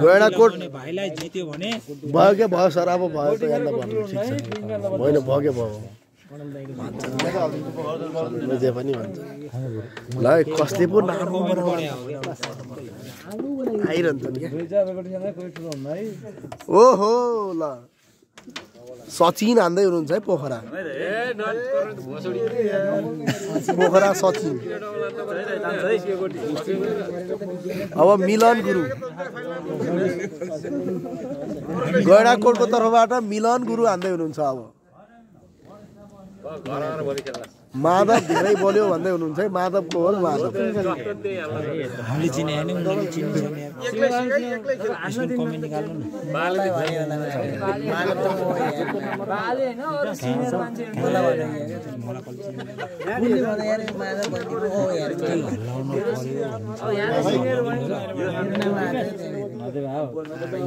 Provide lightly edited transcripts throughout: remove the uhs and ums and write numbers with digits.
गैँडाकोट भाइलाई जित्यो भने भयो के भयो सर अब भयो त यहाँ भन्नु ठिक छ होइन भयो के भयो जे पनि भन्छ ल कसले पो नाम आइरहन्छ नि ओहो ल सचिन हान्दै हुनुहुन्छ है पोखरा सचिन अब मिलन गुरु गैँडाकोटको तर्फबाट मिलन गुरु हान्दै हुनुहुन्छ अब माधव धेरै बोल्यो भन्दै हुनुहुन्छ है माधवको हो माधव हामीले चिने हैन उनीले चिन्छ नि यसको कमेन्ट निकाल्नु न बालले भन्यो माधव त बाले हैन अरु सिनियर मान्छे मलाई भन्दा यार माधव भन्दिको हो यार के लाउनु पर्यो अब यहाँ सिनियर मान्छे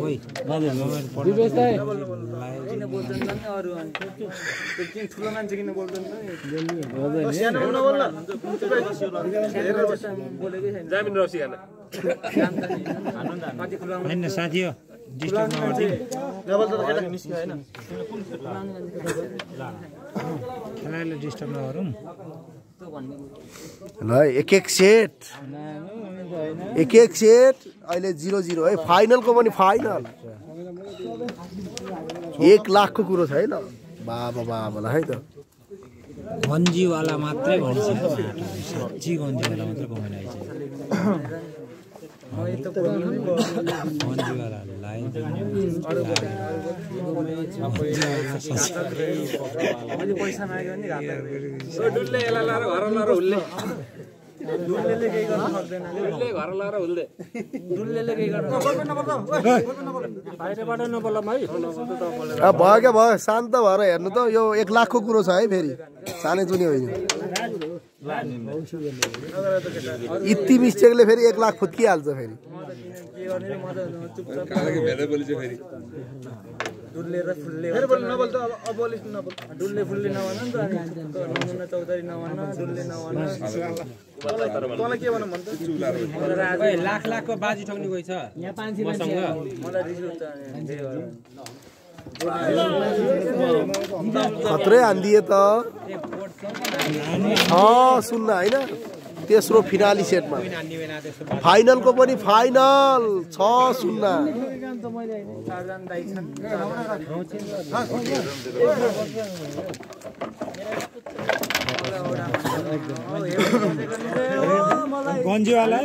ओइ माधव व्यवस्था किन बोल्दैन नि अरु अनि किन ठुलो मान्छे किन बोल्दैन नि जामिन रसी खाना हैन साथी हो डिस्टर्ब नगर्दिन खेलाडीले डिस्टर्ब नगरौँ ल एक सेट अहिले 0-0 है फाइनलको पनि फाइनल 1 लाखको कुरो छ है ल बाबा है त गन्जीवाला मात्रै भन्छ साच्ची गन्जीवाला मात्रै कमाइन आइछ गन्जीवाला लाइन पैसा माग्यो भने घाटा डुल्ले एला लाएर घर लाएर हुल्ले डुल्लेले केही गर्न सक्दैन डुल्ले घर लाएर हुल्ले डुल्लेले केही गर्न बाहिरबाट नबोल्ला भाइ अब भयो क्या भयो शान्त भएर हेर्नु त यो 1 लाखको कुरो छ है फेरि सानै चुनी होइन यति मिस्टेकले फेरि 1 लाख फुत्किहाल्छ फेरि डुल्ले र फुल्ले नबोल त अब बोलिस नबोल डुल्ले फुल्ले नभन नि त नमुना चौधरी नभन डुल्ले नभन तँलाई के भन्नु भन्छ लाखको बाजी ठग्नु गइछ यहाँ 500 मान्छे मलाई रिस उठ्छ खत्रै हान्दिए त 6-0 हैन तेस्रो फिनाली सेटमा फाइनलको पनि फाइनल 6-0 गन्जीवाला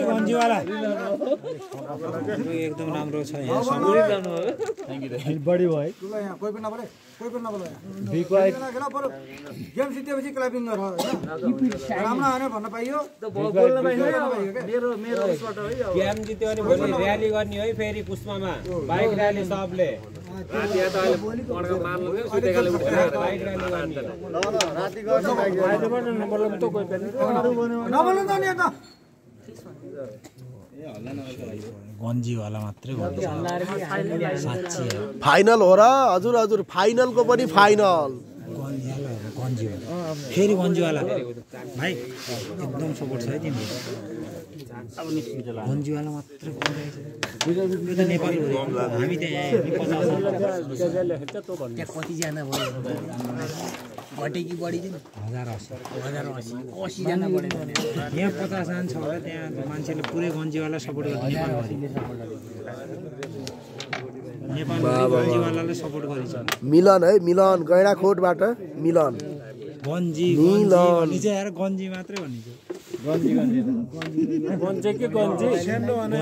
एकदम राम्रो छ यहाँ सबै जानु हो बढी भयो कोही पनि नपरे गेम जितेपछि क्ल्यापिङ गर राम्रो आएन भन्न पाइयो मेरो गेम जित्यो भने भोलि र्याली गर्ने है फेरि पुष्पमा बाइक र्याली सबले गन्जीवाला मात्रै फाइनल हो र हजुर फाइनलको पनि फाइनल फेरि गन्जीवाला भाइ एकदम सपोर्ट छ है तिम्रो गन्जीवाला मात्रै नेपाल हामी त्यहाँ कतिजना भयो घटे कि बढी 1080 जना बढ्यो यहाँ 50 जना छ होला त्यहाँ मान्छेले पुरै गन्जीवाला सपोर्ट गर्छ नेपालभरि गन्जीवालाले सपोर्ट गरिन्छ मिलन है मिलन गैँडाकोटबाट मिलन गन्जी यार गन्जी मात्रै भनिन्छ गन्जी के गन्जी सेन्डो भने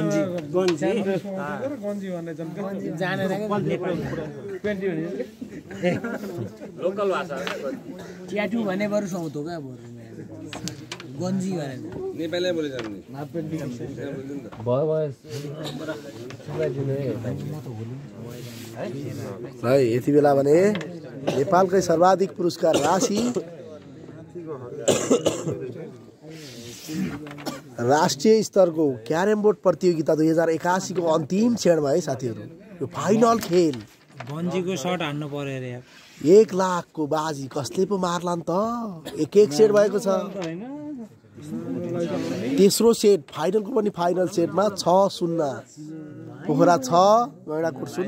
गन्जी भन्ने जानेन के लोकल भाषा ट्याटु भने बरु सौतो क्या गन्जी भने नेपालीमै बोले जानु है यति बेला भने नेपालकै सर्वाधिक पुरस्कार राशि राष्ट्रिय स्तरको क्यारम बोर्ड प्रतियोगिता 2081 को अन्तिम क्षणमा है साथीहरु यो फाइनल खेल गन्जीको शट हान्नु पर्यो रे 1 लाखको बाजी कसले पो मार्लान् त एक सेट भएको छ तेस्रो सेट फाइनलको पनि फाइनल सेटमा 6-0 पोखरा 6 गैँडाकोट 0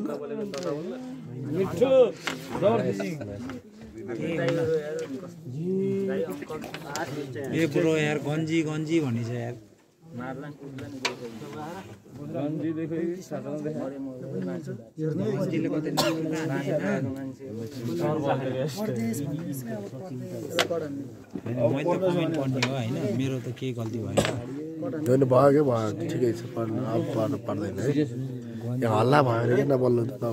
ए ब्रो यार गन्जी गन्जी भनिन्छ यार मैले त कमेन्ट पढ्ने हो हैन मेरो त केही गल्ती भएन होइन भयो के भयो ठिकै छ अब पर्नु पर्दैन है यहाँ हल्ला भयो अरे किन बोल्नु त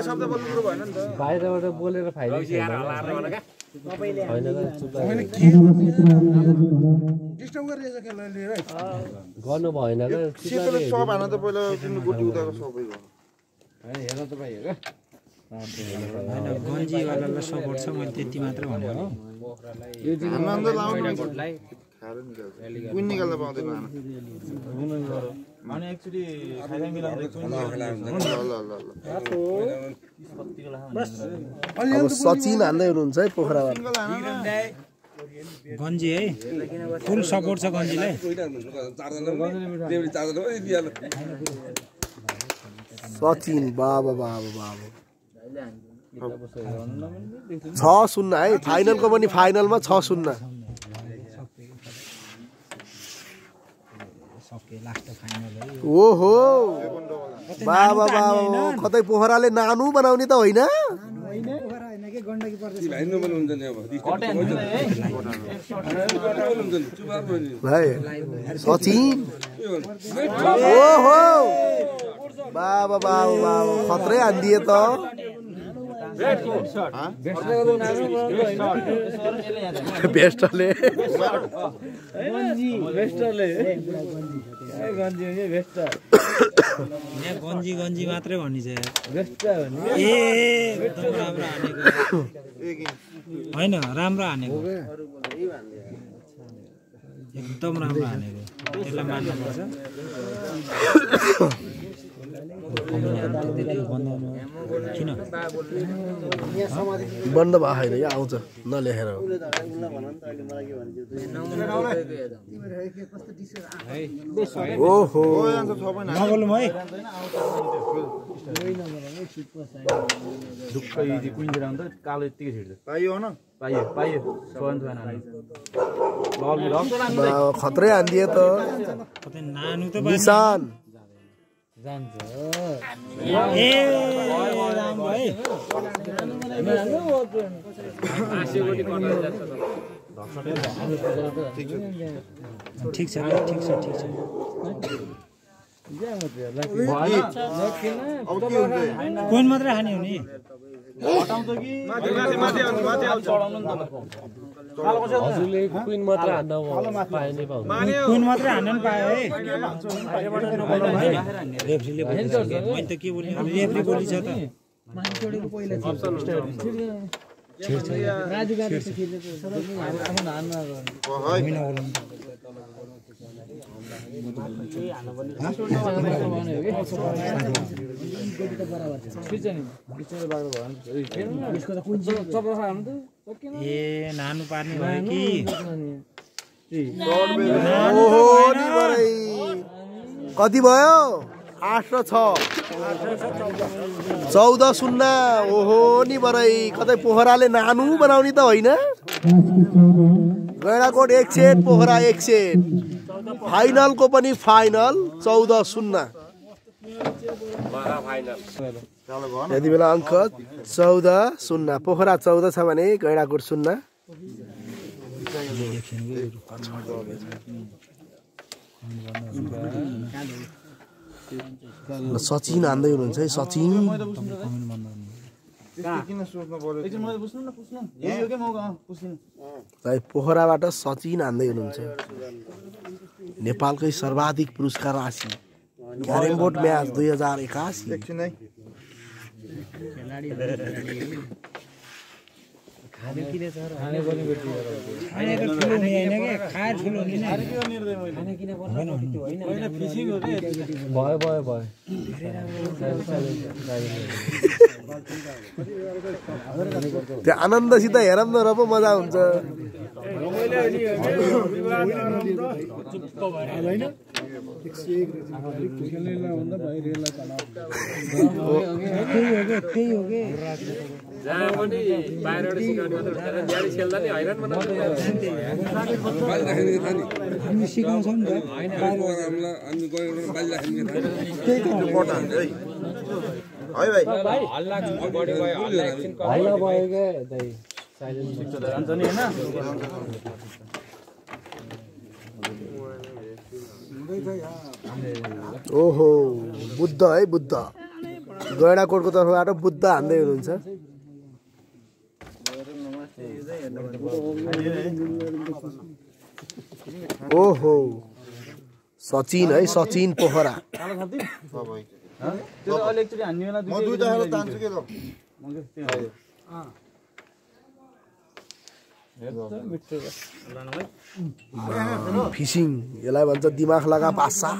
शब्द बोल्नु भएन नि त बाहिरबाट बोलेर फाइदा गर्नु भएन गन्जीवालालाई सपोर्ट छ मैले त्यति मात्र भनेको अब सचिन हान्दै हुनुहुन्छ है पोखराबाट गन्जी है फुल सपोर्ट छ गन्जीलाई सचिन बाबा 6-0 है फाइनलको पनि फाइनलमा 6-0 ओहो बाबा कतै पोखराले नानु बनाउने त होइन भाइ सचिन ओहो बाबा खत्रै हान्दिए त बेस्टले गन्जी गन्जी मात्रै भनिन्छ ए एकदम राम्रो हानेको होइन राम्रो हानेको एकदम राम्रो हानेको त्यसलाई मान्नुपर्छ किन बन्द भएको होइन यहाँ आउँछ नलेखेर ओहो नबोल्नु है कालो यतिकै छिट्छ पाइयो न पाइयो खत्रै हान्दिए त नानु त निशान जान्छ ठिक छ कोइन मात्रै हाने हो नि हजुरले क्वीन मात्र हान्न पाए नि क्वीन मात्र हान्न नि पाए है रेफ्रीले भन्छ मैले त के बोल्ने रेफ्री बोली छ त राजु गाडी त खेल्ने त आफ्नो हान्न होइन ए नानु पार्ने भयो कि कति भयो 8-6 14-0 ओहो नि बरै कतै पोखराले नानु बनाउने त होइन गैँडाकोट 1 सेट पोखरा 1 सेट फाइनलको पनि फाइनल 14-0 यति बेला अङ्क 14-0 पोखरा 14 छ भने गैँडाकोट 0 सचिन हान्दै हुनुहुन्छ है सचिन पोखराबाट सचिन हान्दै हुनुहुन्छ नेपालकै सर्वाधिक पुरस्कार राशि क्यारम बोर्ड म्याच 2081 खाने किन छ र खाने पनि बेटी खाने त ठुलो नि हैन के खाएर ठुलो नि खाने के निर्दय मैले खाने किन भन्नु त्यो हैन हैन फिशिङ हो के भयो त्यो आनन्दसित हेरम न र पो मजा हुन्छ मैले अनि विवाद चुप्प भएर हैन 101 खेल्ने भन्दा भाइ रेललाई तनाव त्यही हो के जहाँ पनि बाहिरबाट सिकाउने मात्र गाडी खेल्दा नि हैरान बनाउँछ बाल राख्ने था नि हामी सिकाउँछौँ नि त हैन प्रोग्रामलाई हामी गएर बाल राख्ने था त्यही त इम्पोर्टेन्ट है भाइ हल्ला बढी भयो हल्ला एकछिन हल्ला भयो के दाइ साइलेन्ट जान्छ नि हैन ओहो बुद्ध है बुद्ध गैडाकोटको तर्फबाट बुद्ध हान्दै हुनुहुन्छ ओहो सचिन है सचिन पोखरा त्यो अलि एकचोटी हान्ने बेला म दुईटा खाएर तान्छु के फिसिङ यसलाई भन्छ दिमाग लगा पासा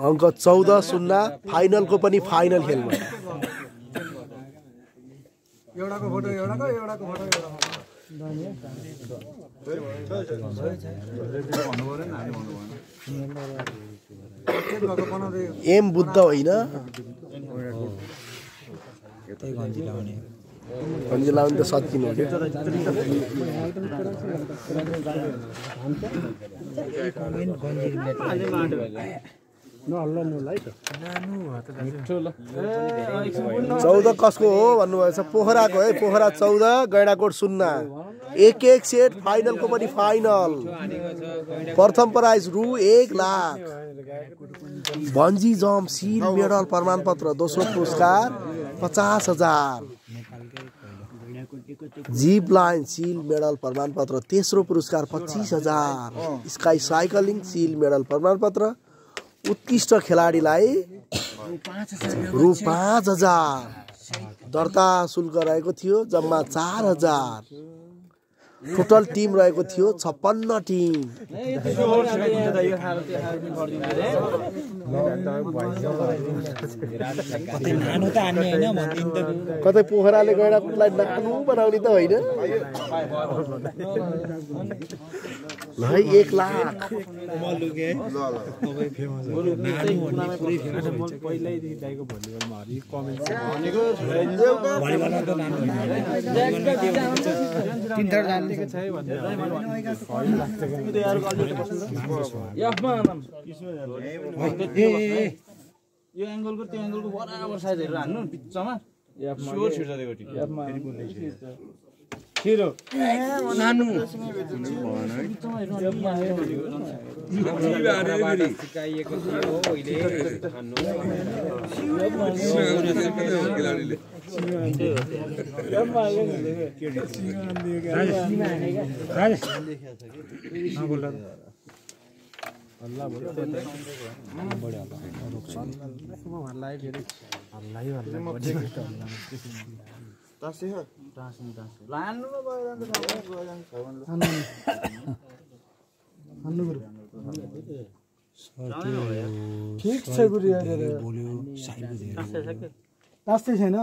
अङ्क 14-0 फाइनलको पनि फाइनल खेलमा एउटाको फोटो एउटाको फोटो एम बुद्ध होइन गन्जी लाउने त सकिनु हो चौध कसको हो भन्नुभएछ पोखराको है पोखरा 14 गैडाकोट 0 एक सेट फाइनलको पनि फाइनल प्रथम प्राइज रु 1 लाख बन्जी जम्प सिल मेडल प्रमाणपत्र दोस्रो पुरस्कार 50,000 जिप लाइन सिल मेडल प्रमाणपत्र तेस्रो पुरस्कार 25,000 स्काई साइक्लिङ सिल मेडल प्रमाणपत्र उत्कृष्ट खेलाडीलाई रु 5,000 दर्ता शुल्क रहेको थियो जम्मा 4,000 टोटल टिम रहेको थियो 56 टिम कतै पोखराले गैडाकोटलाई नानु बनाउने त होइन ल 1 लाख यो एंगलको त्यो एंगलको बराबर साइज हेरेर हान्नु बिचमा स्योर छिर्छ त्यो टी छिरो नानु बिचमा हेर्नु सिकाइएको थियो अहिले हान्नु अल्लाह बोल बड़े ठीक छ गुरु तास्तै छैन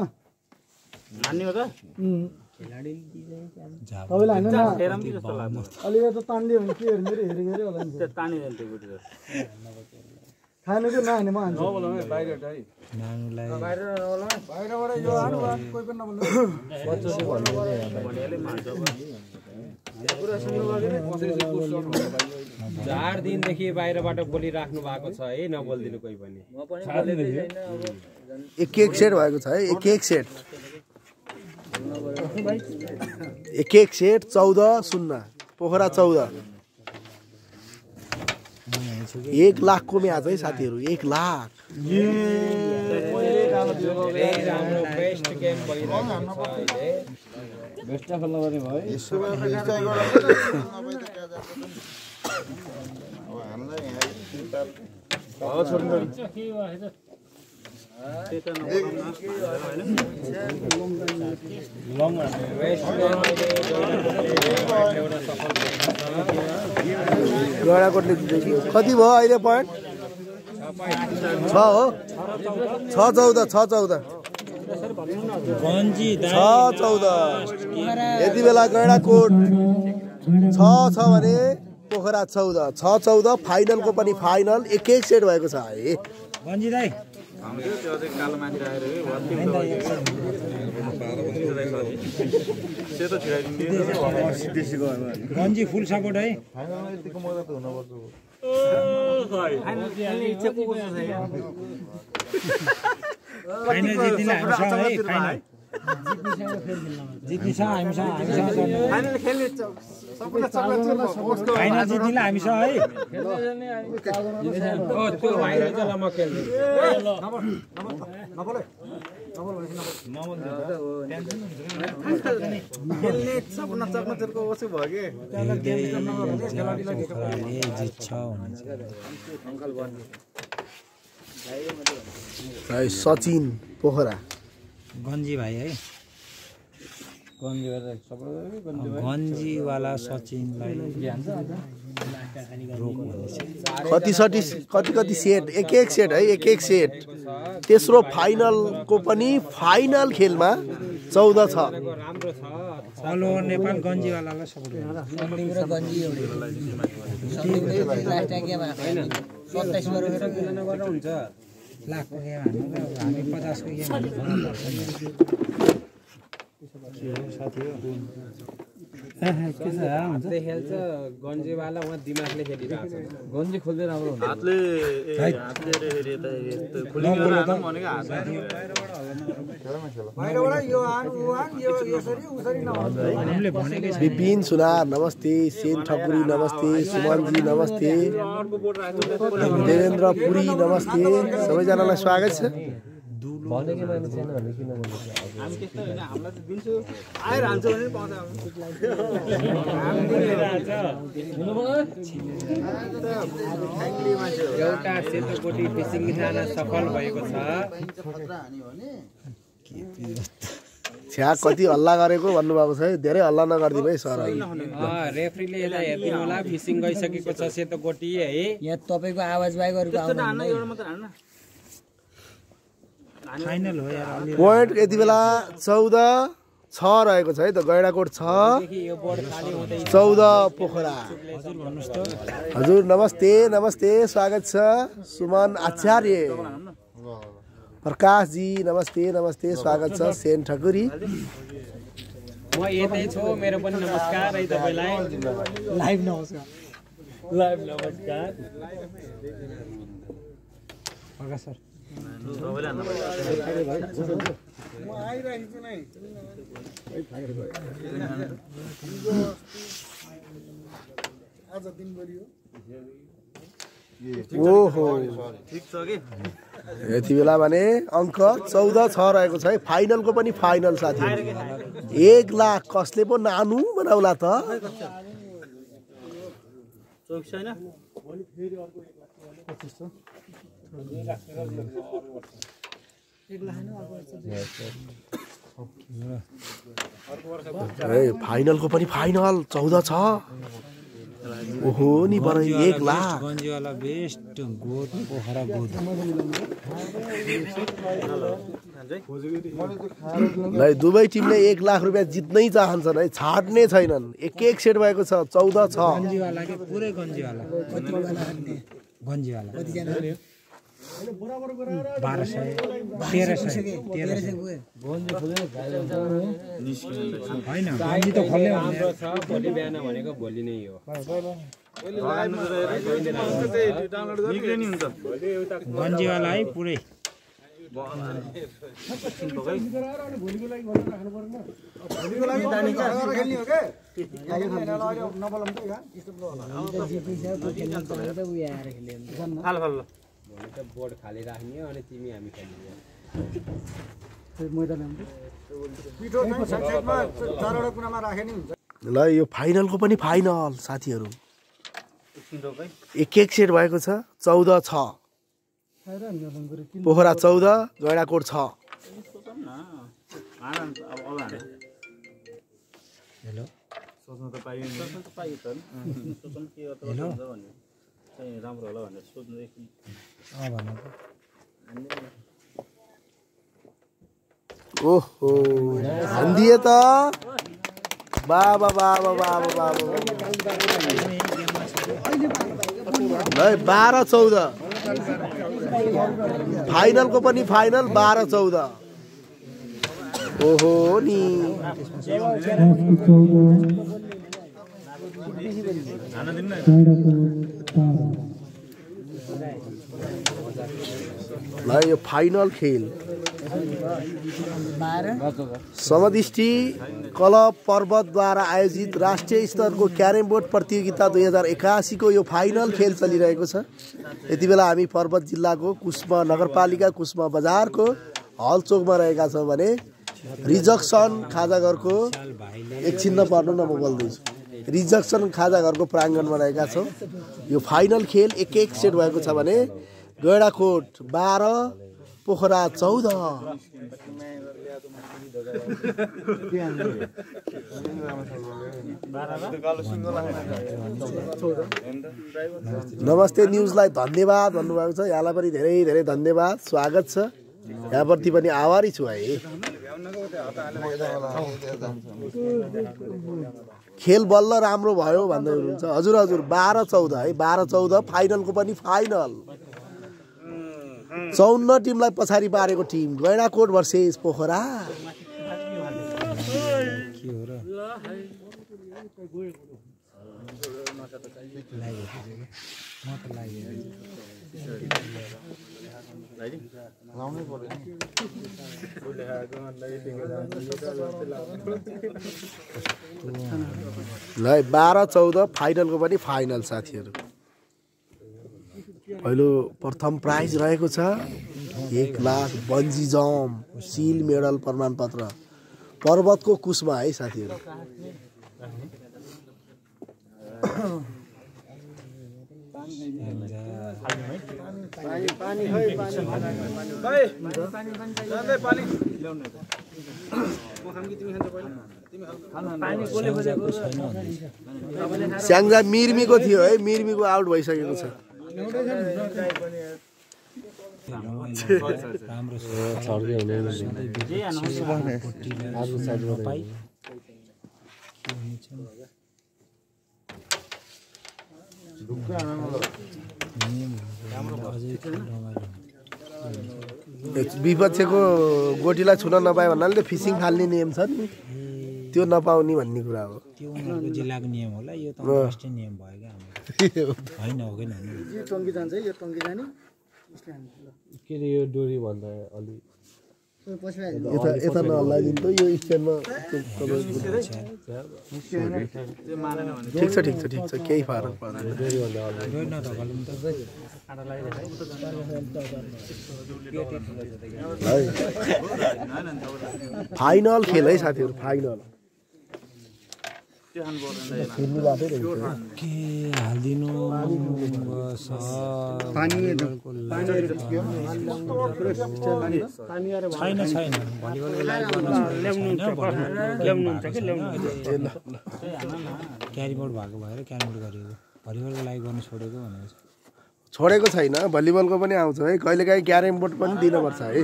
नानी हो त तपाईँलाई होइन न अलिकति तान्दियो भने के हेर्नु हेरेको होला नि खानु कि नहाने म हान्छु बाहिरबाट यो हानु कोही पनि नबोल्नु 4 दिनदेखि बाहिरबाट बोलिराख्नु भएको छ है नबोल्दिनु कोही पनि एक सेट भएको छ है एक सेट 14-0 पोखरा 14 1 लाखको म्याच है साथीहरु 1 लाख बेस्ट गेम बेस्ट खेल्न पर्ने भयो गैँडाकोटले कति भयो अहिले पोइन्ट 6 हो 6-14 6-14 यति बेला गैँडाकोट 6 छ भने पोखरा 14 6-14 फाइनलको पनि फाइनल एक सेट भएको छ है गन्जी दाइ गन्जी फुल सपोर्ट है फाइनल जित्दिन हामीसँग है फाइनल जित्नेछ हामीसँग फाइनल जित्दिन हामीसँग है त्यो भाइरल चाहिँ म खेल्छु सचिन पोखरा गन्जी भाइ है गन्जीवाला सचिनलाई कति सेट एक सेट है एक सेट तेस्रो फाइनलको पनि फाइनल खेलमा 14 छ अल ओभर नेपाल गन्जीवालालाई सपोर्ट हुन्छ लाखको गेम हामी 50 को गेम साथी हो खेल्छ गन्जीवाला उहाँ दिमागले खेलिरहेको छ गन्जी खोल्दै राम्रो हुन्छ हातले विपिन सुनार नमस्ते सेन ठकुरी नमस्ते सुमनजी नमस्ते देवेन्द्र पुरी नमस्ते सबैजनालाई स्वागत छ एउटा सेतोकोटी फिसिङ जान सफल भएको छ छ्या कति हल्ला गरेको भन्नुभएको छ धेरै हल्ला नगर्दिनु है सर रेफ्रीले यता हेर्दिनु होला फिसिङ गइसकेको छ सेतोकोटी है यहाँ तपाईको आवाज बाइ गरेको फाइनल हो यार पोइन्ट यति बेला 14-6 रहेको छ है त गैँडाकोट 6 14 पोखरा हजुर नमस्ते नमस्ते स्वागत छ सुमन आचार्य प्रकाश जी नमस्ते नमस्ते स्वागत छ सेन ठकुरी म यतै छु मेरो पनि नमस्कार है तपाईलाई लाइभ नमस्कार प्रकाश सर ओहो यति बेला भने अंक 14-6 रहेको छ है फाइनलको पनि फाइनल साथी 1 लाख कसले पो नानु बनाउला त फाइनलको पनि फाइनल 14 छ ओहो नि बरु 1 लाख गन्जीवाला बेस्ट गोद पोखरा गोद लै दुवै टिमले 1 लाख रुपैयाँ जित्नै चाहन्छन् है छाड्ने छैनन् एक सेट भएको छ 14 छ गन्जीवाला के पुरै गन्जीवाला गन्जीवाला कति जना 1200 1300 हैन गन्जी त खोल्ने छ भोलि बिहान भनेको भोलि नै हो गन्जीवाला है पुरै बोर्ड खाली राख्ने अनि तिमी हामी खेल्ने ल यो फाइनलको पनि फाइनल साथीहरु एक सेट भएको छ 14 छ पोखरा 14 गैँडाकोट 6 हेलो सोच्नु त पाइयो नि सोच्नु त पाइयो त सोच्नु के हो त भन्ने चाहिँ राम्रो होला भनेर सोच्नु एकछिन भन्नु ओहो भन्दिए त बाबा बाबा बाबा बाबा भाइ 12-14 फाइनलको पनि फाइनल 12-14 ओहो नि ल यो फाइनल खेल समदृष्टि क्लब पर्वतद्वारा आयोजित राष्ट्रिय स्तरको क्यारम बोर्ड प्रतियोगिता 2081 को यो फाइनल खेल चलिरहेको छ। यति बेला हामी पर्वत जिल्लाको कुस्मा नगरपालिका कुस्मा बजारको हल चोकमा रहेका छौँ भने रिजक्सन खाजाघरको एकछिन नपर्नु न म बोल्दैछु रिजक्सन खाजाघरको प्राङ्गणमा रहेका छौँ। यो फाइनल खेल एक सेट भएको छ भने गैँडाकोट 12 पोखरा 14 नमस्ते न्युजलाई धन्यवाद भन्नुभएको छ। यहाँलाई पनि धेरै धेरै धन्यवाद स्वागत छ। यहाँप्रति पनि आभारी छु है। खेल बल्ल राम्रो भयो भन्दै हुनुहुन्छ हजुर हजुर 12-14 है 12-14 फाइनलको पनि फाइनल 54 टिमलाई पछाडि पारेको टिम गैँडाकोट भर्सेस पोखरा ल 12-14 फाइनलको पनि फाइनल साथीहरू। पहिलो प्रथम प्राइज रहेको छ 1 लाख बन्जी जम्प सिल मेडल प्रमाणपत्र पर्वतको कुस्मा है साथीहरू। स्याङ्जा मिर्मीको थियो है मिर्मीको आउट भइसकेको छ। विपक्षको गोटीलाई छुन नपाए भन्नाले फिसिङ फाल्ने नियम छ नि त्यो नपाउने भन्ने कुरा हो। त्यो उनीहरूको जिल्लाको नियम होला यो त अन्तर्राष्ट्रिय नियम भयो क्या होइन हो किन यो टङ्की जान्छ यो टङ्की जाने के रे यो डोरी भन्दा अलि यता नहल्लाइदिनु त यो स्ट्यान्डमा ठिक छ केही फरक पर्दैन। फाइनल खेल है साथीहरू फाइनल के हालिदिनु छैन भलिबलको लाइभ क्यारी बोर्ड भएको भएर क्यारी बोर्ड गरेको भलिबलको लाइभ गर्नु छोडेको छैन भलिबलको पनि आउँछ है कहिलेकाहीँ क्यारम बोर्ड पनि दिनुपर्छ है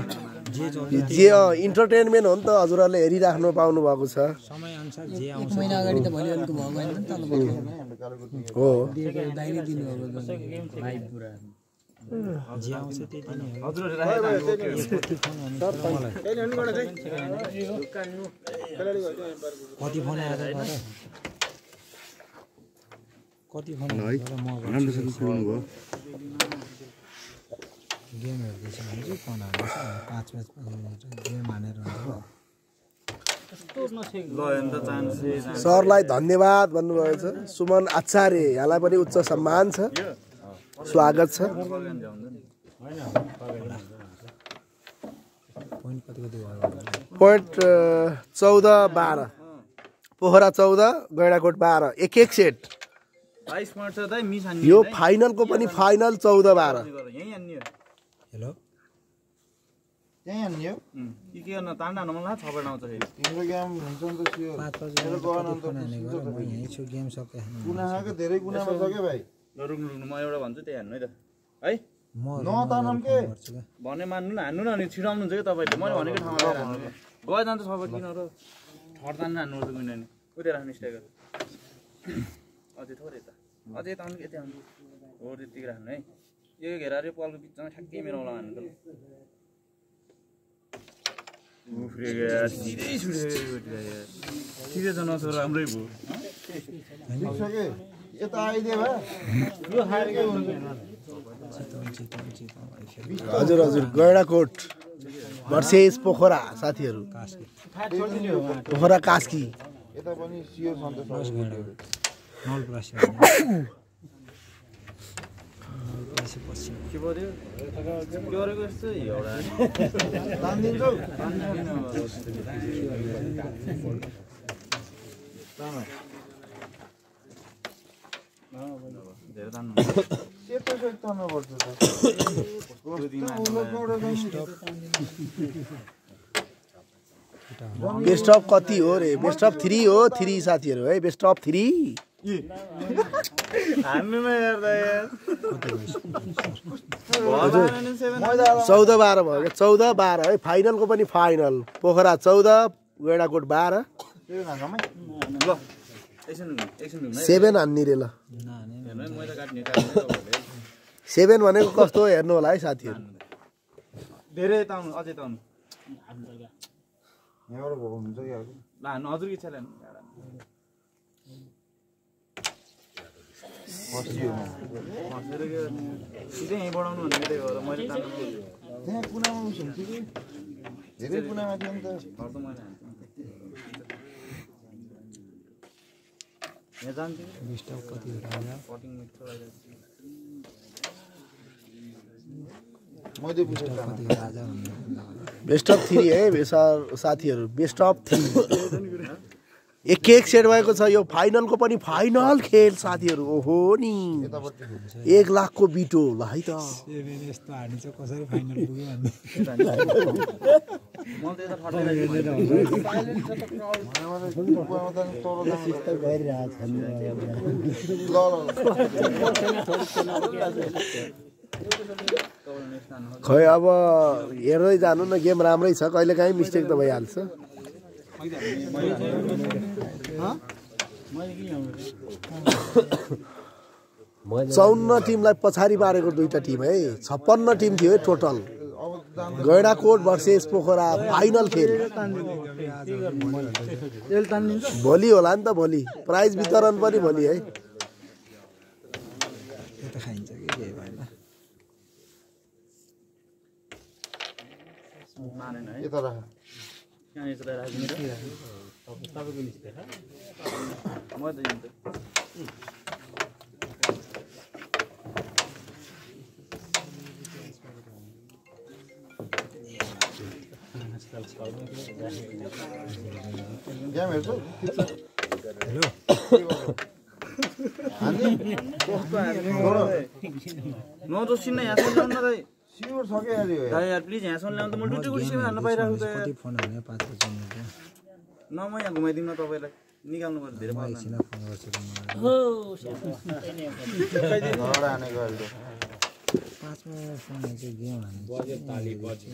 जे इन्टरटेनमेन्ट हो नि त हजुरहरूले हेरिराख्नु पाउनु भएको छ समयअनुसार जे आउँछ महिना अगाडि त भलिबलको भएको होइन नि तल हो बाहिर दिनुभएको जे आउँछ त्यति नै हो। कति फोन आएर कति फोन गेम हेर्दैछ भने चाहिँ फोन हाल्दैछ 5 म्याच गेम हानेर सरलाई धन्यवाद भन्नुभएको छ। सुमन आचार्य यहाँलाई पनि उच्च सम्मान छ स्वागत छ। पोइन्ट 14-12 पोखरा 14 गैँडाकोट 12 एक सेट यो फाइनलको पनि फाइनल 14-12 हेलो त्यही हान्ने हो के गर्न तान्डा हान्न मन लाग्छ छपट आउँछ फेरि तिम्रो गेम हुन्छ नि त सियो 5 बजे म यही छु गेम सके कुनाको धेरै कुनामा छ के भाइ रुक्नु रुक्नु म एउटा भन्छु त्यही हान्नु है त है म नतानम के भने मान्नु न हान्नु न अनि छिराउनुहुन्छ कि तपाईँले मैले भनेको ठाउँमा गएर हान्नु गयो जान्छ सबै किन र ठड तान्न हान्नु पर्छ कुनै नि उतै राख्नु स्ट्राइकर अझै थोरै त अझै यता आउनु यतै आउनु हो त्यतिकै राख्नु है यो घेरा रे पालको बिचमा ठ्याक्कै मिलाउला हान्नु त सिधै सिधै त नसो राम्रै भयो ठिक छ के यता आइदिए भए यो हारेकै हुन्छ हजुर हजुर गैँडाकोट भर्सेस पोखरा साथीहरू पोखरा कास्की यता पनि सियो सन्तोष के पर्यो के गरेको यस्तो एउटा तान्दिन्छौ धेरै तान्नु सेतो सेतो तान्नुपर्छ त बेस्ट अफ कति हो रे बेस्ट अफ 3 हो 3 साथीहरू है बेस्ट अफ 3 हान्नु न यार त यार 14-12 भयो 14-12 है फाइनलको पनि फाइनल पोखरा 14 गैँडाकोट 12 ल एकछिन 7 हान्ने रे ल हेर्नु मैले काट्ने 7 भनेको कस्तो हो हेर्नु होला है साथीहरू धेरै ताउनु अझै ताउनु यहाँबाट भएको हुन्छ कि ल हान्नु हजुर इच्छा लानु सिधै यहीँ बढाउनु भन्ने त्यही भएर मैले तान्नु त्यहाँ कुनामा हुन्छ कि धेरै कुनामा थियो नि त घर त मैले हान्छु यहाँ जान्थ्यो कटिङ मिक्स मैले बुझेको बेस्ट अफ 3 है साथीहरू बेस्ट अफ 3 एक सेट भएको छ यो फाइनलको पनि फाइनल खेल साथीहरू ओहो नि 1 लाखको बिटो ल है त यस्तो हार्ने चाहिँ कसरी फाइनल पुग्यो भन्ने खै अब हेर्दै जानु न गेम राम्रै छ कहिलेकाहीँ मिस्टेक त भइहाल्छ 54 टिमलाई पछाडि पारेको दुईटा टिम है 56 टिम थियो है total Gaindakot versus Pokhara final खेल भोलि होला नि त भोलि प्राइज वितरण पनि भोलि है यता राख गेम हेर्छौ नजोसिन यहाँसम्म ल्याउन दाइ सियोर छ के यार यो दाइ यार प्लिज यहाँसम्म ल्याउन त म डुटी गुडी हान्न पाइरहेको त कति फोन हाने 5 बजे न म यहाँ घुमाइदिउँ न तपाईँलाई निकाल्नु पर्छ धेरै पर्छ एकछिन फोन गर्छु घरबाट हानेको अहिले 5 मा फोन चाहिँ गेम हान्नु बजेट ताली बजे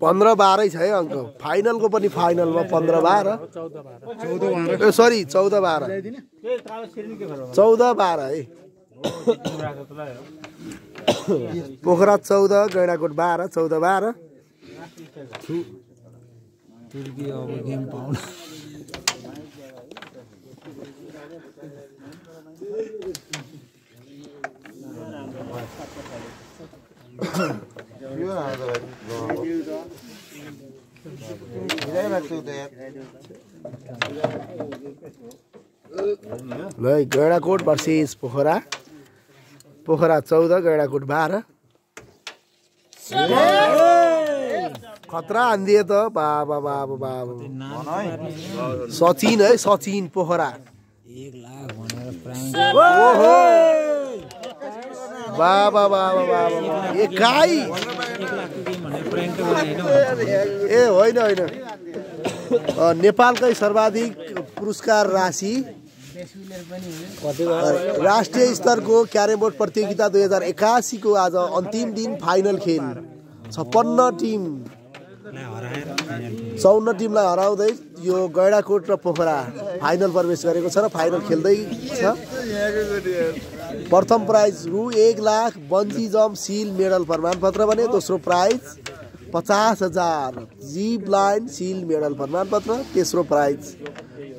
15-12 छ है अङ्क फाइनलको पनि फाइनलमा 15-12 ए सरी 14-12 14-12 है पोखरा 14 गैँडाकोट 12 14-12 तुर्की अब गेम पाउन यो हाल्दा हिँडाइरहेको छु त यार ल गैँडाकोट भर्सेस पोखरा पोखरा 14 गैँडाकोट 12 खतरा हान्दिए त बाबा बाबा बाबा सचिन है सचिन पोखरा 1 लाख भनेर प्राइम ओहो बाबा बाबा बाबा 21 1 लाखको गेम भनेर प्राइम त गर्ने हैन ए होइन होइन नेपालकै सर्वाधिक पुरस्कार राशि राष्ट्रिय स्तरको क्यारम बोर्ड प्रतियोगिता 2081 को आज अन्तिम दिन फाइनल खेल 56 टिम 54 टिमलाई हराउँदै यो गैडाकोट र पोखरा फाइनल प्रवेश गरेको छ र फाइनल खेल्दै छ। प्रथम प्राइज रु 1 लाख बन्जी जम्प सिल मेडल प्रमाणपत्र बने। दोस्रो प्राइज 50,000 जिप लाइन सिल मेडल प्रमाणपत्र। तेस्रो प्राइज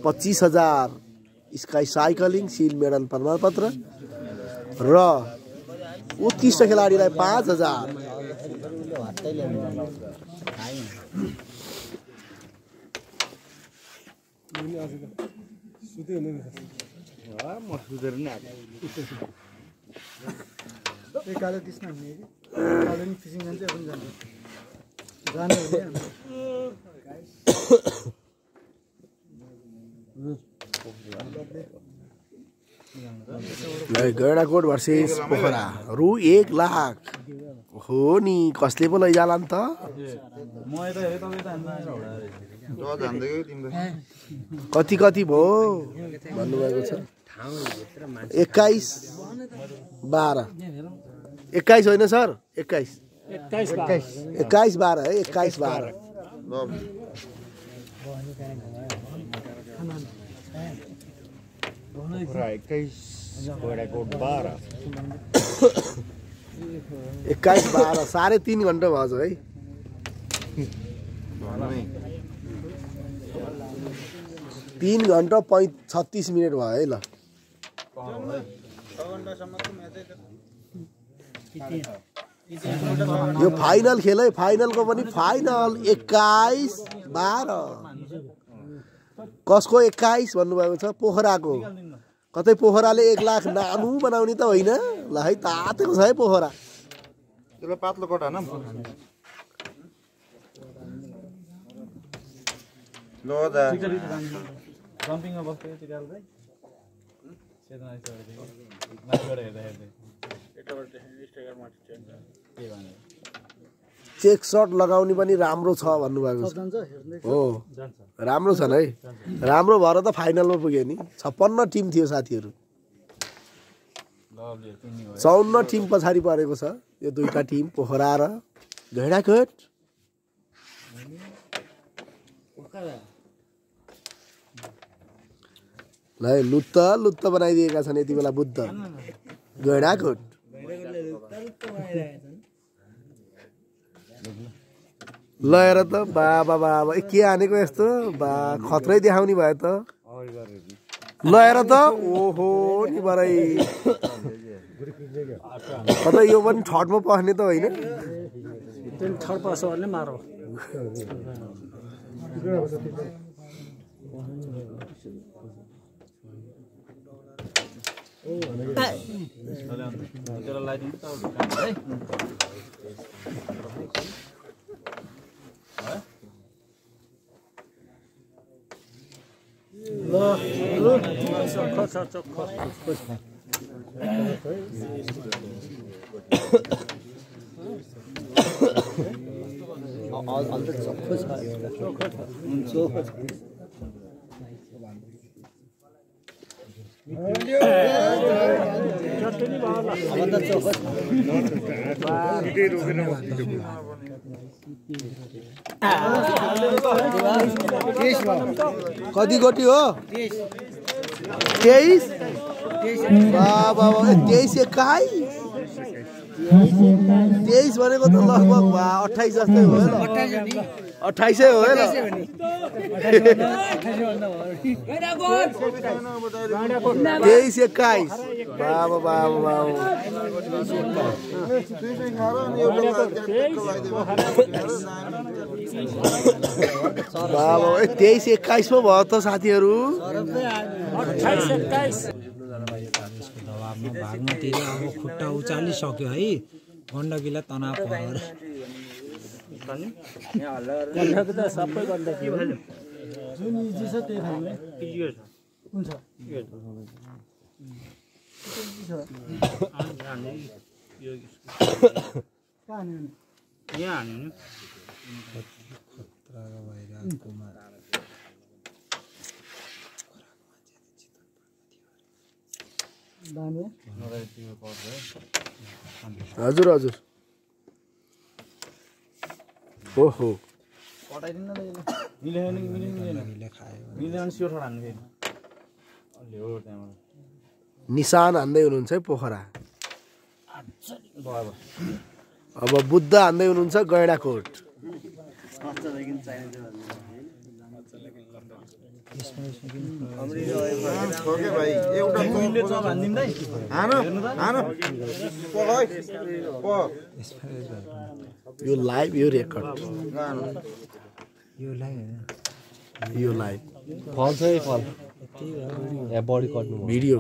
25,000 स्काई साइकलिङ सिल मेडल प्रमाणपत्र र उत्कृष्ट खेलाडीलाई 5,000। कालो त्यसमा हुने कि कालो नि फिसिङ जान्छ पनि जान्छ जाने गैडाकोट भर्सेस पोखरा रु 1 लाख हो नि कसले पो लैजाला नि त। कति कति भयो भन्नुभएको छ 21 12 21 होइन सर 21 12 है 21 12 21 12 3.5 घन्टा भएछ है। 3 घन्टा 36 मिनट भयो है। ल यो फाइनल खेल है। फाइनलको पनि फाइनल 21 12 कसको 21 भन्नुभएको छ पोखराको। कतै पोखराले 1 लाख नानु बनाउने त होइन। ल है तातेको छ है पोखरा। त्यसलाई पातलो कटा न लो दा जम्पिङमा बस्दै तिराल चाहिँ सेदन आइसकेको माथिबाट हेर्दा हेर्दै एकबाट स्ट्राइकर माथि के भने चेक शट लगाउने पनि राम्रो छ भन्नुभएको छ। हो राम्रो छ है। राम्रो भएर त फाइनलमा पुग्यो नि। 56 टिम थियो साथीहरू। 54 टिम पछाडि परेको छ यो दुईटा टिम पोखरा र गैडाकोट। ल लुत्त बनाइदिएका छन् यति बेला बुद्ध गैडाकोट। ल हेर त बाबा बाबा के हानेको यस्तो बा खत्रै देखाउने भयो त। ल हेर त ओहो नि बराई कतै यो पनि थर्डमा पस्ने त होइन। थर्ड पर्छ भने मारो त्यसलाई लाइदिनु त है कति गोटी हो 23 बाबा 23 21 भनेको त लगभग 28 जस्तै हो। 28 हो है। 23 21 बाबा बाबा बाबा 23 21 पो भयो त साथीहरू। 28 21 दबाबमा भाग्नुतिर अब खुट्टा उचालिसक्यो है। गण्डकीलाई तनाव परेर सबै गण्डकी जुन इजी छ त्यही खाने कुन छ कहाँ हान्यो यहाँ हान्नु नि दामी हजुर हजुर ओहो पटाइदिनु न मिलेन मिलेन स्योर हान्नु फेरि अलि हो त्यहाँबाट निशान हान्दै हुनुहुन्छ है पोखरा अब बुद्ध हान्दै हुनुहुन्छ गैँडाकोट भाइ एउटा यो लाइभ यो रेकर्ड यो लाइभ फल छ फल यहाँ बडी कट्नु भिडियो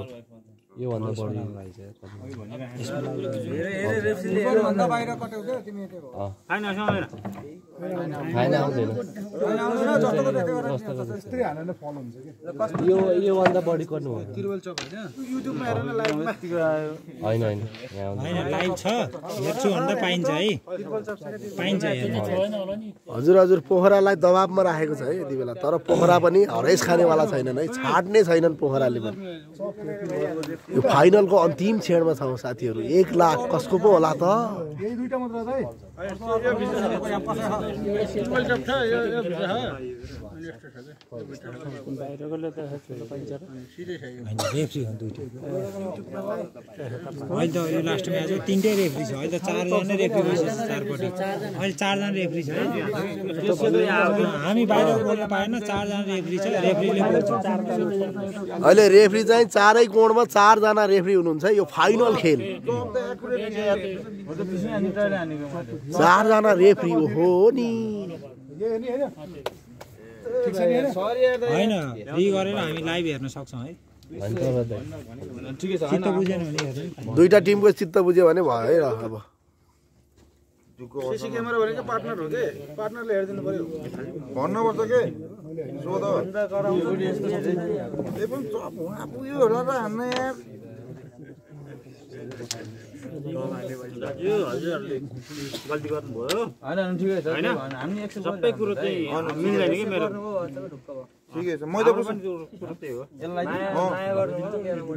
योभन्दा बढी खाइन आउँदैन योभन्दा बढी कट्नु होइन होइन लाइभ छ हेर्छु भन्दा पाइन्छ है पाइन्छ हजुर हजुर पोखरालाई दबाबमा राखेको छ है यति बेला तर पोखरा पनि हरेस खानेवाला छैनन् है छाड्ने छैनन् पोखराले पनि यो फाइनलको अन्तिम क्षणमा छौँ साथीहरू 1 लाख कसको पो होला त यही दुईटा मात्र है रेफ्री हो दुईटा अहिले त यो लास्ट म्याच हो 3टै रेफ्री छ अहिले त 4 जना रेफ्री बसेछ चारपट्टि अहिले 4 जना रेफ्री छ हामी बाहिर बोल्न पाएन 4 जना रेफ्री छ रेफ्रीले बोल्छ अहिले रेफ्री चाहिँ चारै कोणमा 4 जना रेफ्री हुनुहुन्छ यो फाइनल खेल 4 जना रेफ्री हो नि होइन फ्री गरेर हामी लाइभ हेर्न सक्छौँ है चित्त बुझेन भने हेर्नु दुईटा टिमको चित्त बुझ्यो भने भयो है अब सीसी क्यामेरा भनेको पार्टनर हो के पार्टनरले हेरिदिनु पर्यो भन्नुपर्छ के सोध ए पनि पुग्यो होला र हान्न यार यो हजुरहरूले गल्ती गर्नुभयो होइन ठिकै छ हामी एक्सेप्ट सबै कुरो चाहिँ मिल्दैन कि मेरो ठिकै छ मैदा पुग्छ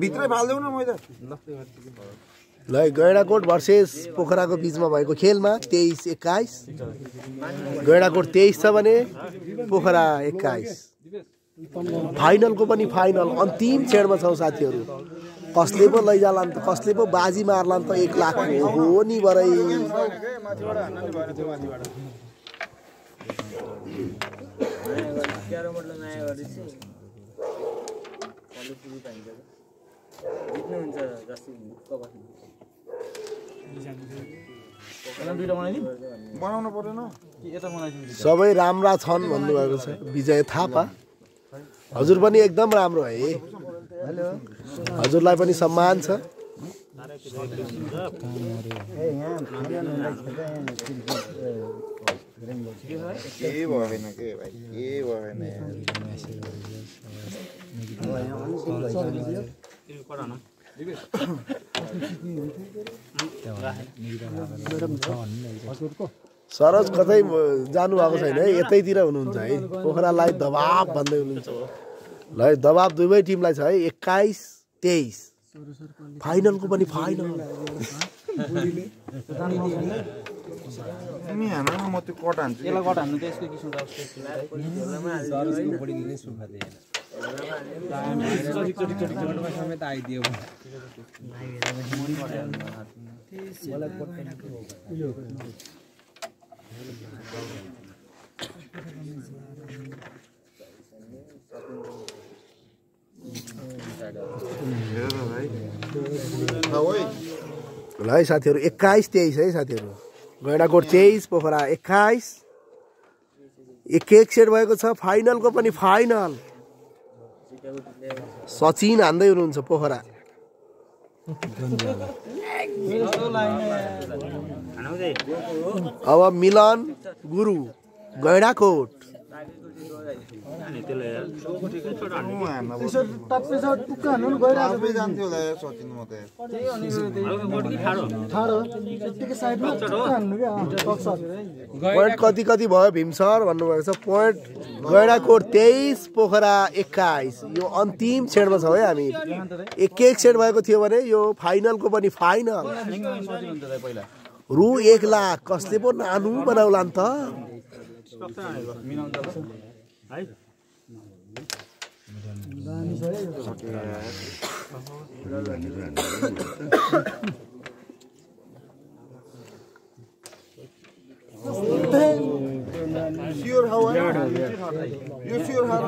भित्रै फाल्देऊ न मैदा ल गैँडाकोट भर्सेस पोखराको बीचमा भएको खेलमा 23-21 गैँडाकोट 23 छ भने पोखरा 21 फाइनलको पनि फाइनल अन्तिम क्षणमा छौँ साथीहरू कसले पो लैजालान् त कसले पो बाजी मार्लान् त 1 लाख हो नि बरै बनाउनु पर्दैन सबै राम्रा छन् भन्नुभएको छ विजय थापा हजुर पनि एकदम राम्रो है हजुरलाई पनि सम्मान छ के भएन के भाइ के भएन सरोज कतै जानु भएको छैन है यतैतिर हुनुहुन्छ है पोखरालाई दबाब भन्दै हुनुहुन्छ ल दबाब दुवै टिमलाई छ है 21-23 फाइनलको पनि फाइनल तिमी हान न म त्यो कट हान्छु यसलाई कट हान्नु त्यसको किसिम समेत आइदियो ल है साथीहरू 21-23 है साथीहरू गैँडाकोट 23 पोखरा 21 1-1 सेट भएको छ फाइनलको पनि फाइनल सचिन हान्दै हुनुहुन्छ पोखरा अब मिलन गुरु गैँडाकोट त्यसो टप्पे छ टुक्का हान्नु नि गइरहेको आफै जान्थ्यो होला यार सचिन म त ठाडो यतिकै साइडमा टुक्का हान्नु क्या टक्स पोइन्ट कति कति भयो भीम सर भन्नुभएको छ पोइन्ट गैँडाकोट 23 पोखरा 21 यो अन्तिम क्षणमा छौँ है हामी एक क्षण भएको थियो भने यो फाइनलको पनि फाइनल रु 1 लाख कसले पो नानु बनाउला नि त स्योर हाउ यो स्योर हाउ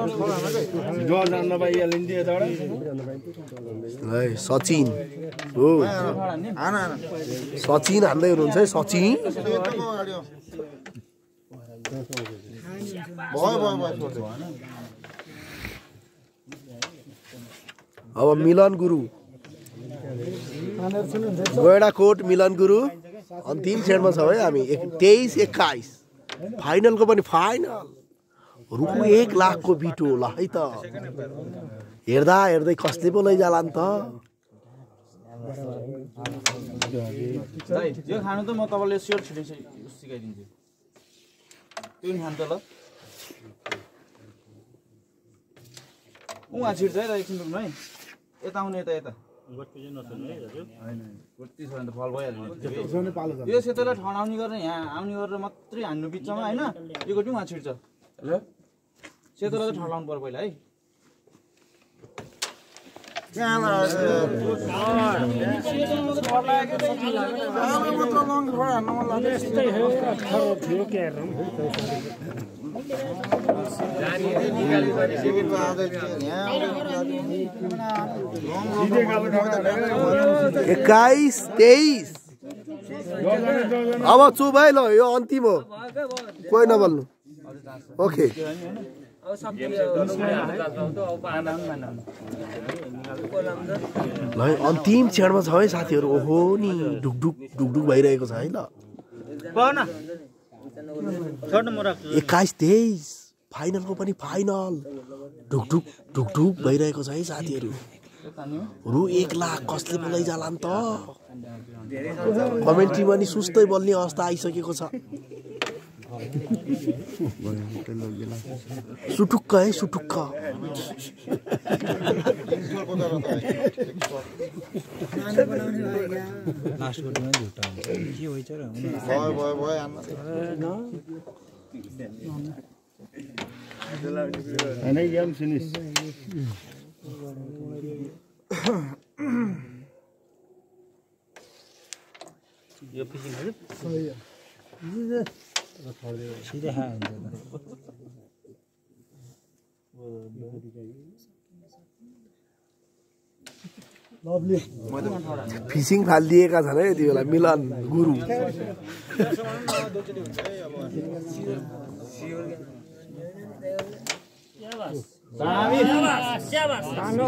है सचिन हो सचिन हान्दै हुनुहुन्छ है सचिन अब मिलन गुरु गैँडाकोट मिलन गुरु अन्तिम क्षणमा छ है हामी 23-21 फाइनलको पनि फाइनल रु 1 लाखको बिटो होला है त हेर्दा हेर्दै कसले पो लैजाला नि त यो खानु त म तपाईँले स्योर छिटो सिकाइदिन्छु त्यो नि खानु त ल उहाँ छिट्छ है त एकछिन रुक्नु है यता आउने यता यता यो सेतोलाई ठडाउने गरेर यहाँ आउने गरेर मात्रै हान्नु बिचमा होइन यो गटी उहाँ छिट्छ सेतोलाई चाहिँ ठडाउनु पर्यो पहिला है एक्काइस 23 अब चुप है ल यो अन्तिम हो कोही नबोल्नु ओके ल अन्तिम क्षणमा छ है साथीहरू ओहो नि ढुकढुक ढुकढुक भइरहेको छ है ल 21-23 फाइनलको पनि फाइनल ढुकढुक ढुकढुक भइरहेको छ है साथीहरू रु 1 लाख कसले पो लैजाला नि त कमेन्ट्रीमा नि सुस्तै बोल्ने अवस्था आइसकेको छ सुटुक्क है सुटुक्क यो फिसिङ सिधै खायो फिसिङ फालिदिएका छन् है यति बेला मिलन गुरु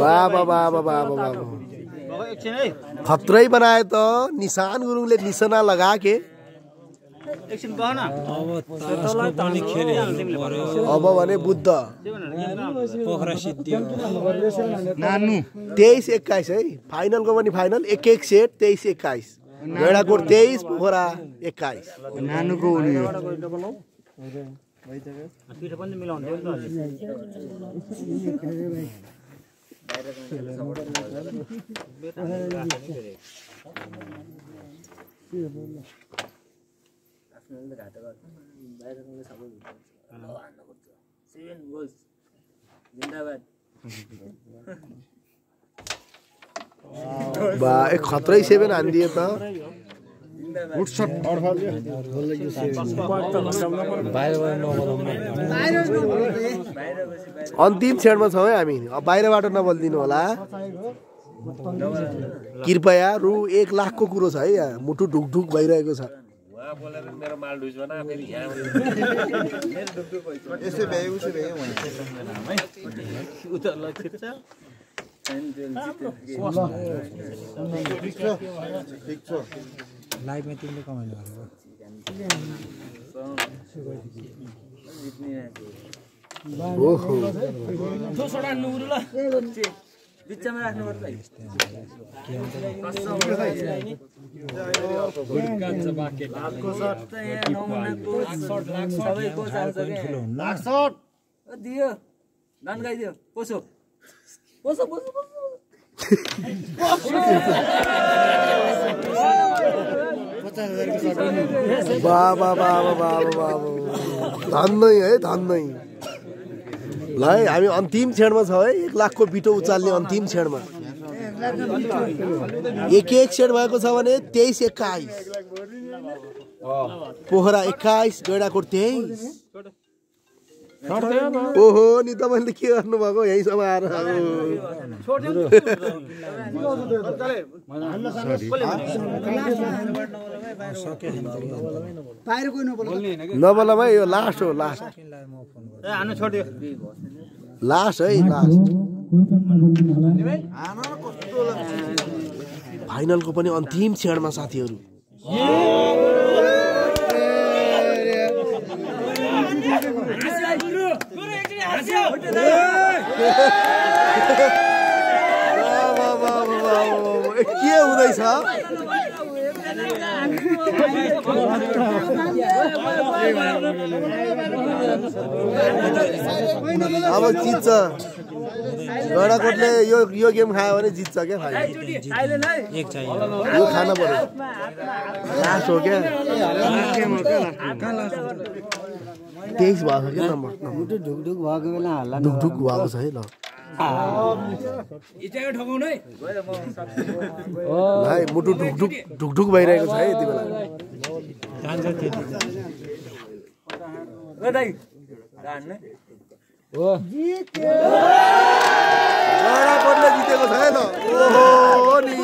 बाबा बाबा बाबा बाबा खत्रै बनाए त निशान गुरुङले निशाना लगाके अब भने बुद्ध 23-21 है फाइनलको पनि फाइनल 1-1 सेट 23-21 गैँडाकोट 23 पोखरा 21 नानुको हुने बा एक खतरै 7 हानिदिए त अन्तिम क्षणमा छौँ है हामी बाहिरबाट नबोलिदिनु होला कृपया रु 1 लाखको कुरो छ है यहाँ मुटु ढुकढुक भइरहेको छ लाइभमा तिमीले कमेन्ट गरेको ओहो थोसोडा नुरु ल बिचमा राख्नु पर्छ है हातको शट नमुनाको सबैको चाल्छ के लाख शट दियो दान गाइदियो पोसो पोसो पोसो बाबा बाबा बाबा बाबा धन्नै है धन्नै ल है हामी अन्तिम क्षणमा छ है 1 लाखको बिटो उचाल्ने अन्तिम क्षणमा एक सेट भएको छ भने 23-21 पोखरा 21 गैडाकोट 23 ओहो नि तपाईले के गर्नु भएको यहीसम्म आएर नबोला भाइ यो लास्ट हो लास्ट लास्ट है लास्ट फाइनलको पनि अन्तिम क्षणमा साथीहरु के हुँदैछ अब जित्छ गडाकोटले यो गेम खायो भने जित्छ क्या यो खाना पर्यो लास्ट हो क्या 23 भएको क्या नम्बर ढुकढुक भएको बेला हल्ला ढुकढुक भएको छ है ल भाइ मुटु ढुकढुक ढुकढुक भइरहेको छ है यति बेला गडाकोटले जितेको छ है ल ओहो नि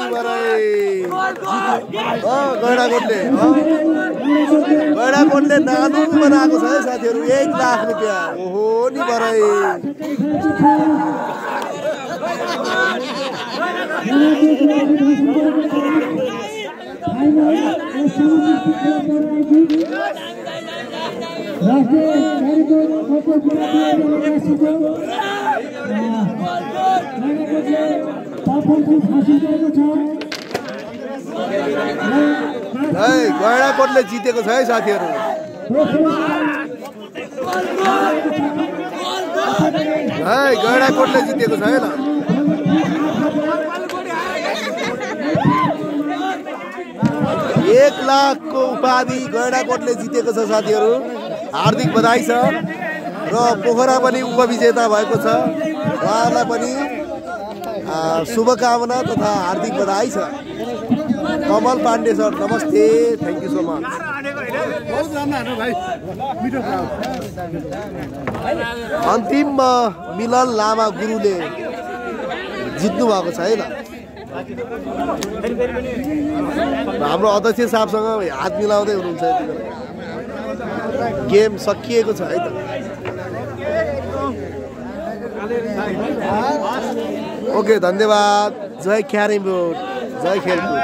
गडाकोटले नानु बनाएको छ है साथीहरु 1 लाख रुपैयाँ ओहो नि बराई गडाकोटले जितेको छ है साथीहरु गडाकोटले जितेको छ है ल 1 लाखको उपाधि गडाकोटले जितेको छ साथीहरु हार्दिक बधाई छ र पोखरा पनि उपविजेता भएको छ उहाँलाई पनि शुभकामना तथा हार्दिक बधाई छ कमल पाण्डे सर नमस्ते थ्यांक यू सो मच अन्तिममा मिलन लामा गुरुले जित्नु भएको छ है ल हाम्रो अध्यक्ष साहबसँग हात मिलाउँदै हुनुहुन्छ यति बेला गेम सकिएको छ है त ओके धन्यवाद जय क्यारम बोर्ड जय खेलकुद